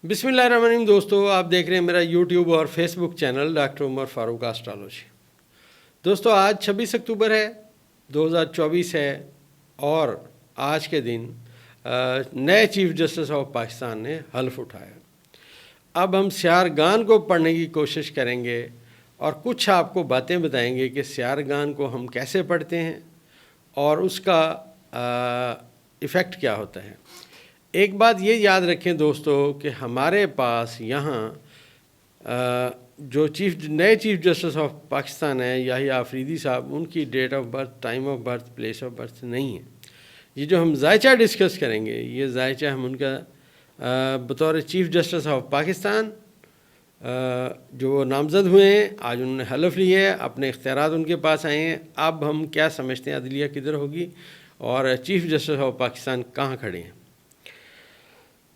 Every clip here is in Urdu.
بسم اللہ الرحمن الرحیم دوستو، آپ دیکھ رہے ہیں میرا یوٹیوب اور فیس بک چینل ڈاکٹر عمر فاروق اسٹرالوجی۔ دوستو آج 26 اکتوبر ہے، 2024 ہے، اور آج کے دن نئے چیف جسٹس آف پاکستان نے حلف اٹھایا۔ اب ہم سیارگان کو پڑھنے کی کوشش کریں گے اور کچھ آپ کو باتیں بتائیں گے کہ سیارگان کو ہم کیسے پڑھتے ہیں اور اس کا ایفیکٹ کیا ہوتا ہے۔ ایک بات یہ یاد رکھیں دوستو کہ ہمارے پاس یہاں جو نئے چیف جسٹس آف پاکستان ہیں یحییٰ آفریدی صاحب، ان کی date of birth, time of birth, place of birth نہیں ہے۔ یہ جو ہم ذائچہ ڈسکس کریں گے، یہ ذائچہ ہم ان کا بطور چیف جسٹس آف پاکستان جو نامزد ہوئے ہیں، آج انہوں نے حلف لی ہے، اپنے اختیارات ان کے پاس آئے ہیں۔ اب ہم کیا سمجھتے ہیں عدلیہ کدھر ہوگی اور چیف جسٹس آف پاکستان کہاں کھڑے ہیں۔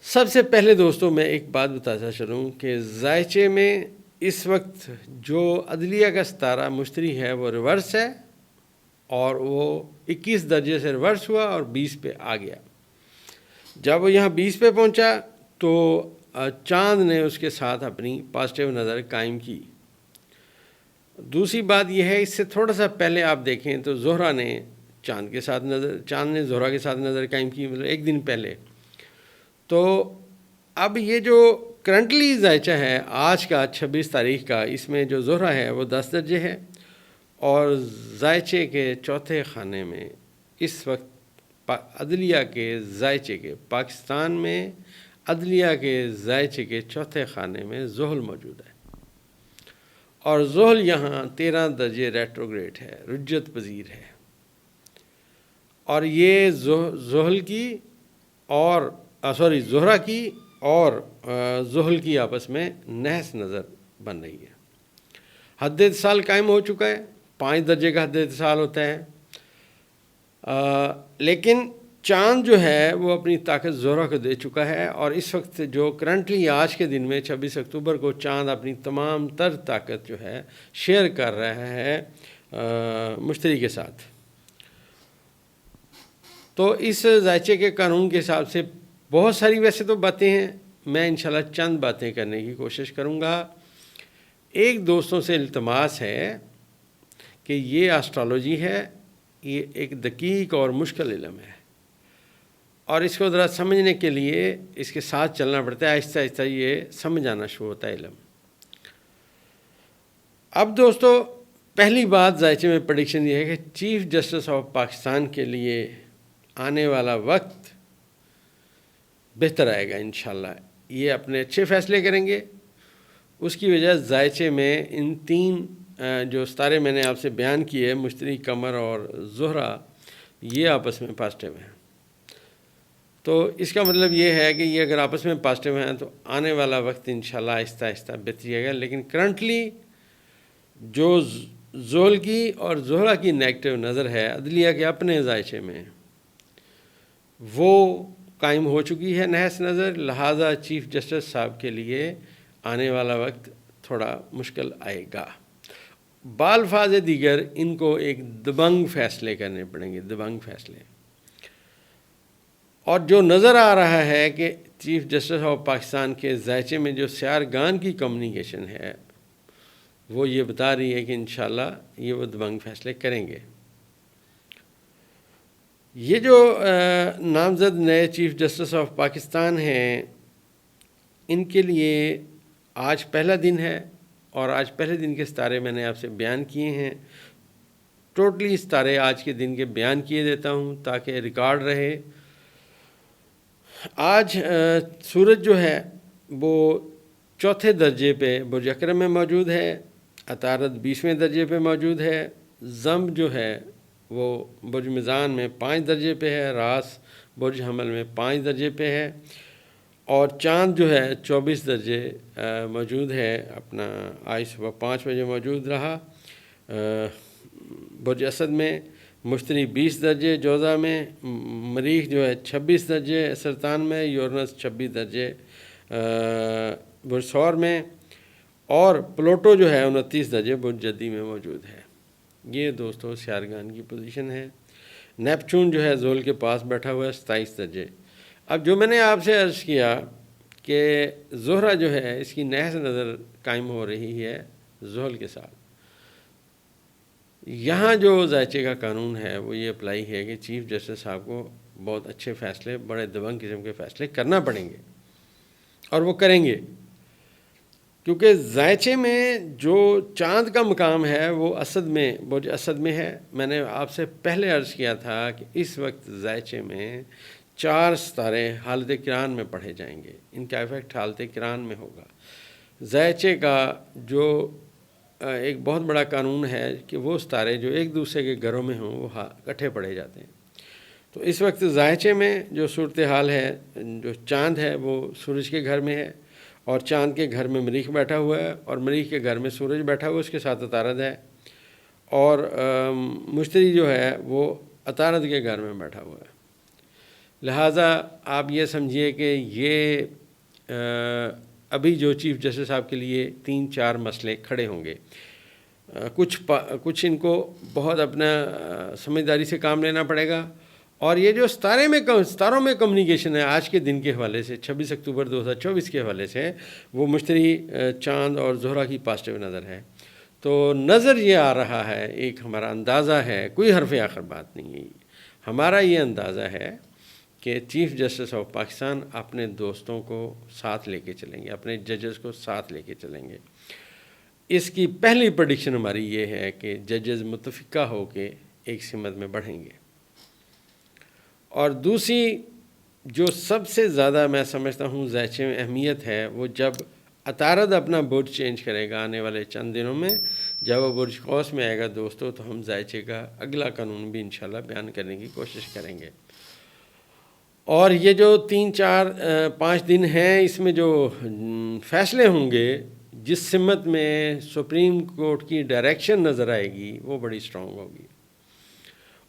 سب سے پہلے دوستوں میں ایک بات بتاتا چلوں کہ ذائچے میں اس وقت جو عدلیہ کا ستارہ مشتری ہے وہ ریورس ہے، اور وہ 21 درجے سے ریورس ہوا اور 20 پہ آ گیا۔ جب وہ یہاں 20 پہ پہنچا تو چاند نے اس کے ساتھ اپنی پازیٹیو نظر قائم کی۔ دوسری بات یہ ہے، اس سے تھوڑا سا پہلے آپ دیکھیں تو زہرہ نے چاند نے زہرہ کے ساتھ نظر قائم کی، مطلب ایک دن پہلے۔ تو اب یہ جو کرنٹلی ذائچہ ہے آج کا 26 تاریخ کا، اس میں جو زہرہ ہے وہ 10 درجے ہے، اور ذائچے کے چوتھے خانے میں اس وقت عدلیہ کے ذائچے کے پاکستان میں عدلیہ کے ذائچے کے چوتھے خانے میں زحل موجود ہے، اور زحل یہاں 13 درجے ریٹروگریڈ ہے، رجت پذیر ہے، اور یہ زحل کی اور زہرہ کی اور زحل کی آپس میں نحس نظر بن رہی ہے۔ حد اتصال قائم ہو چکا ہے، 5 درجے کا حد اتصال ہوتا ہے، لیکن چاند جو ہے وہ اپنی طاقت زہرہ کو دے چکا ہے، اور اس وقت جو کرنٹلی آج کے دن میں 26 اکتوبر کو چاند اپنی تمام تر طاقت جو ہے شیئر کر رہا ہے مشتری کے ساتھ۔ تو اس ذائچے کے قانون کے حساب سے بہت ساری ویسے تو باتیں ہیں، میں انشاءاللہ چند باتیں کرنے کی کوشش کروں گا۔ ایک دوستوں سے التماس ہے کہ یہ اسٹرالوجی ہے، یہ ایک دقیق اور مشکل علم ہے، اور اس کو ذرا سمجھنے کے لیے اس کے ساتھ چلنا پڑتا ہے، آہستہ آہستہ یہ سمجھ آنا شروع ہوتا ہے علم۔ اب دوستو پہلی بات ذائچے میں پریڈکشن یہ ہے کہ چیف جسٹس آف پاکستان کے لیے آنے والا وقت بہتر آئے گا انشاءاللہ۔ یہ اپنے اچھے فیصلے کریں گے۔ اس کی وجہ ذائچے میں ان 3 جو ستارے میں نے آپ سے بیان کیے، مشتری، قمر اور زہرہ، یہ آپس میں پازیٹیو ہیں۔ تو اس کا مطلب یہ ہے کہ یہ اگر آپس میں پازیٹیو ہیں تو آنے والا وقت انشاءاللہ آہستہ آہستہ بہتری آئے گا، لیکن کرنٹلی جو زحل کی اور زہرہ کی نیگیٹو نظر ہے عدلیہ کے اپنے ذائچے میں، وہ قائم ہو چکی ہے نحس نظر، لہٰذا چیف جسٹس صاحب کے لیے آنے والا وقت تھوڑا مشکل آئے گا۔ بالفاظ دیگر ان کو ایک دبنگ فیصلے کرنے پڑیں گے، دبنگ فیصلے۔ اور جو نظر آ رہا ہے کہ چیف جسٹس آف پاکستان کے ذائچے میں جو سیارگان کی کمیونیکیشن ہے وہ یہ بتا رہی ہے کہ انشاءاللہ یہ وہ دبنگ فیصلے کریں گے۔ یہ جو نامزد نئے چیف جسٹس آف پاکستان ہیں، ان کے لیے آج پہلا دن ہے، اور آج پہلے دن کے ستارے میں نے آپ سے بیان کیے ہیں۔ ٹوٹلی ستارے آج کے دن کے بیان کیے دیتا ہوں تاکہ ریکارڈ رہے۔ آج سورج جو ہے وہ 4تھے درجے پہ برج اکرم میں موجود ہے، عطارد 20ویں درجے پہ موجود ہے، زمب جو ہے وہ برج میزان میں 5 درجے پہ ہے، راس برج حمل میں 5 درجے پہ ہے، اور چاند جو ہے 24 درجے موجود ہے، اپنا آج صبح 5 بجے موجود رہا برج اسد میں، مشتری 20 درجے جوزہ میں، مریخ جو ہے 26 درجے سرطان میں، یورنس 26 درجے برج ثور میں، اور پلوٹو جو ہے 29 درجے برج جدی میں موجود ہے۔ یہ دوستو سیارگان کی پوزیشن ہے۔ نیپچون جو ہے زحل کے پاس بیٹھا ہوا ہے 27 درجے۔ اب جو میں نے آپ سے عرض کیا کہ زہرہ جو ہے اس کی نحس نظر قائم ہو رہی ہے زحل کے ساتھ۔ یہاں جو ذائچے کا قانون ہے وہ یہ اپلائی ہے کہ چیف جسٹس صاحب کو بہت اچھے فیصلے، بڑے دبنگ قسم کے فیصلے کرنا پڑیں گے، اور وہ کریں گے، کیونکہ ذائچے میں جو چاند کا مقام ہے وہ اسد میں، برج اسد میں ہے۔ میں نے آپ سے پہلے عرض کیا تھا کہ اس وقت ذائچے میں 4 ستارے حالت کران میں پڑھے جائیں گے، ان کا ایفیکٹ حالت کران میں ہوگا۔ ذائچے کا جو ایک بہت بڑا قانون ہے کہ وہ ستارے جو ایک دوسرے کے گھروں میں ہوں وہ اکٹھے پڑھے جاتے ہیں۔ تو اس وقت ذائچے میں جو صورتحال ہے، جو چاند ہے وہ سورج کے گھر میں ہے، اور چاند کے گھر میں مریخ بیٹھا ہوا ہے، اور مریخ کے گھر میں سورج بیٹھا ہوا ہے، اس کے ساتھ عطارد ہے، اور مشتری جو ہے وہ عطارد کے گھر میں بیٹھا ہوا ہے۔ لہٰذا آپ یہ سمجھیے کہ یہ ابھی جو چیف جسٹس صاحب کے لیے 3-4 مسئلے کھڑے ہوں گے۔ کچھ ان کو بہت اپنا سمجھداری سے کام لینا پڑے گا، اور یہ جو ستاروں میں کمیونیکیشن ہے آج کے دن کے حوالے سے 26 اکتوبر 2024 کے حوالے سے، وہ مشتری، چاند اور زہرہ کی پازیٹیو نظر ہے۔ تو نظر یہ آ رہا ہے، ایک ہمارا اندازہ ہے، کوئی حرف آخر بات نہیں ہے، ہمارا یہ اندازہ ہے کہ چیف جسٹس آف پاکستان اپنے دوستوں کو ساتھ لے کے چلیں گے، اپنے ججز کو ساتھ لے کے چلیں گے۔ اس کی پہلی پریڈکشن ہماری یہ ہے کہ ججز متفقہ ہو کے ایک سمت میں بڑھیں گے۔ اور دوسری جو سب سے زیادہ میں سمجھتا ہوں ذائچے میں اہمیت ہے، وہ جب عطارد اپنا برج چینج کرے گا آنے والے چند دنوں میں، جب وہ برج قوس میں آئے گا دوستو، تو ہم ذائچے کا اگلا قانون بھی انشاءاللہ بیان کرنے کی کوشش کریں گے۔ اور یہ جو 3-4-5 دن ہیں، اس میں جو فیصلے ہوں گے، جس سمت میں سپریم کورٹ کی ڈائریکشن نظر آئے گی وہ بڑی اسٹرانگ ہوگی۔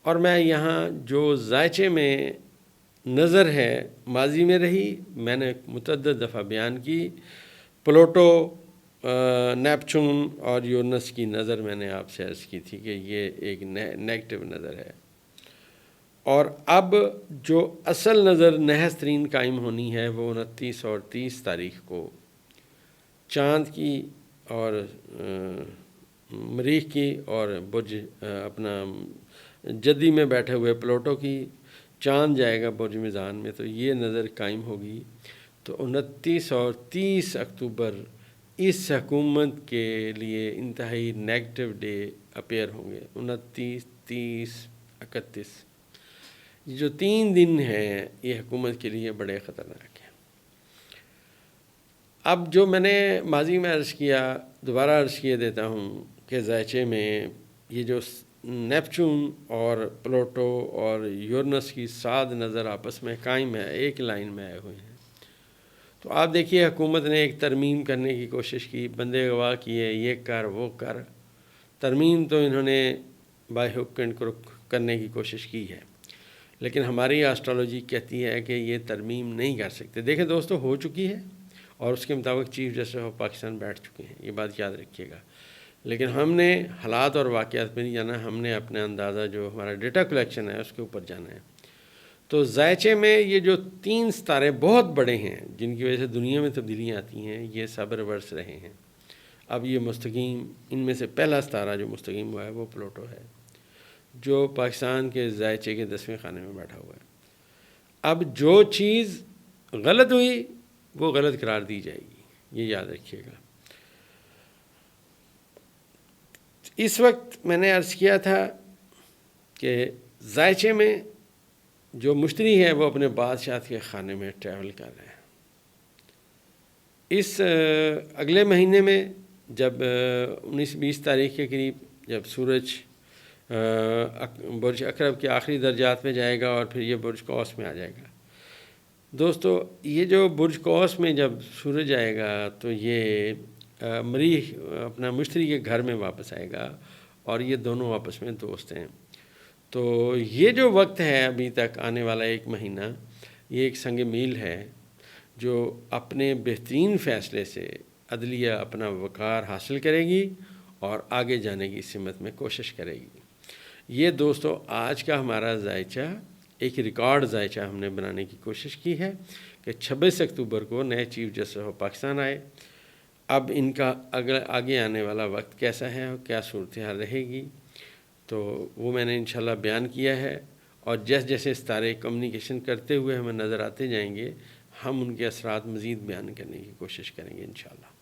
اور میں یہاں جو ذائچے میں نظر ہے ماضی میں رہی، میں نے متعدد دفعہ بیان کی، پلوٹو، نیپچون اور یورنس کی نظر میں نے آپ سے عرض کی تھی کہ یہ ایک نیگیٹو نظر ہے۔ اور اب جو اصل نظر نحس ترین قائم ہونی ہے وہ 29 اور 30 تاریخ کو چاند کی اور مریخ کی، اور برج اپنا جدی میں بیٹھے ہوئے پلوٹو کی۔ چاند جائے گا برج میزان میں، تو یہ نظر قائم ہوگی۔ تو 29 اور 30 اکتوبر اس حکومت کے لیے انتہائی نیگیٹو ڈے اپیئر ہوں گے۔ 29، 30، 31 جو 3 دن ہیں یہ حکومت کے لیے بڑے خطرناک ہیں۔ اب جو میں نے ماضی میں عرض کیا، دوبارہ عرض کیے دیتا ہوں کہ ذائچے میں یہ جو نیپچون اور پلوٹو اور یورنس کی 7 نظر آپس میں قائم ہے، ایک لائن میں آئے ہوئے ہیں۔ تو آپ دیکھیے حکومت نے ایک ترمیم کرنے کی کوشش کی، بندے گواہ کیے، یہ کر وہ کر، ترمیم تو انہوں نے بائی ہک اینڈ کروک کرنے کی کوشش کی ہے، لیکن ہماری آسٹرالوجی کہتی ہے کہ یہ ترمیم نہیں کر سکتے۔ دیکھیں دوستو، ہو چکی ہے اور اس کے مطابق چیف جسٹس آف پاکستان بیٹھ چکے ہیں، یہ بات یاد رکھیے گا۔ لیکن ہم نے حالات اور واقعات پہ نہیں جانا، ہم نے اپنا اندازہ جو ہمارا ڈیٹا کلیکشن ہے اس کے اوپر جانا ہے۔ تو ذائچے میں یہ جو 3 ستارے بہت بڑے ہیں جن کی وجہ سے دنیا میں تبدیلیاں آتی ہیں، یہ سب ریورس رہے ہیں۔ اب یہ مستقیم، ان میں سے پہلا ستارہ جو مستقیم ہوا ہے وہ پلوٹو ہے، جو پاکستان کے ذائچے کے 10ویں خانے میں بیٹھا ہوا ہے۔ اب جو چیز غلط ہوئی وہ غلط قرار دی جائے گی، یہ یاد رکھیے گا۔ اس وقت میں نے عرض کیا تھا کہ ذائچے میں جو مشتری ہے وہ اپنے بادشاہت کے خانے میں ٹریول کر رہے ہیں۔ اس اگلے مہینے میں جب 19-20 تاریخ کے قریب جب سورج برج عقرب کے آخری درجات میں جائے گا اور پھر یہ برج قوس میں آ جائے گا۔ دوستو، یہ جو برج قوس میں جب سورج آئے گا تو یہ مریخ اپنا مشتری کے گھر میں واپس آئے گا، اور یہ دونوں آپس میں دوست ہیں۔ تو یہ جو وقت ہے ابھی تک آنے والا 1 مہینہ، یہ ایک سنگ میل ہے جو اپنے بہترین فیصلے سے عدلیہ اپنا وقار حاصل کرے گی اور آگے جانے کی سمت میں کوشش کرے گی۔ یہ دوستو آج کا ہمارا ذائچہ ایک ریکارڈ ذائچہ ہم نے بنانے کی کوشش کی ہے کہ 26 اکتوبر کو نئے چیف جسٹس آف پاکستان آئے. اب ان کا آگے آنے والا وقت کیسا ہے اور کیا صورتحال رہے گی، تو وہ میں نے انشاءاللہ بیان کیا ہے. اور جیسے جیسے ستارے کمیونیکیشن کرتے ہوئے ہمیں نظر آتے جائیں گے، ہم ان کے اثرات مزید بیان کرنے کی کوشش کریں گے انشاءاللہ.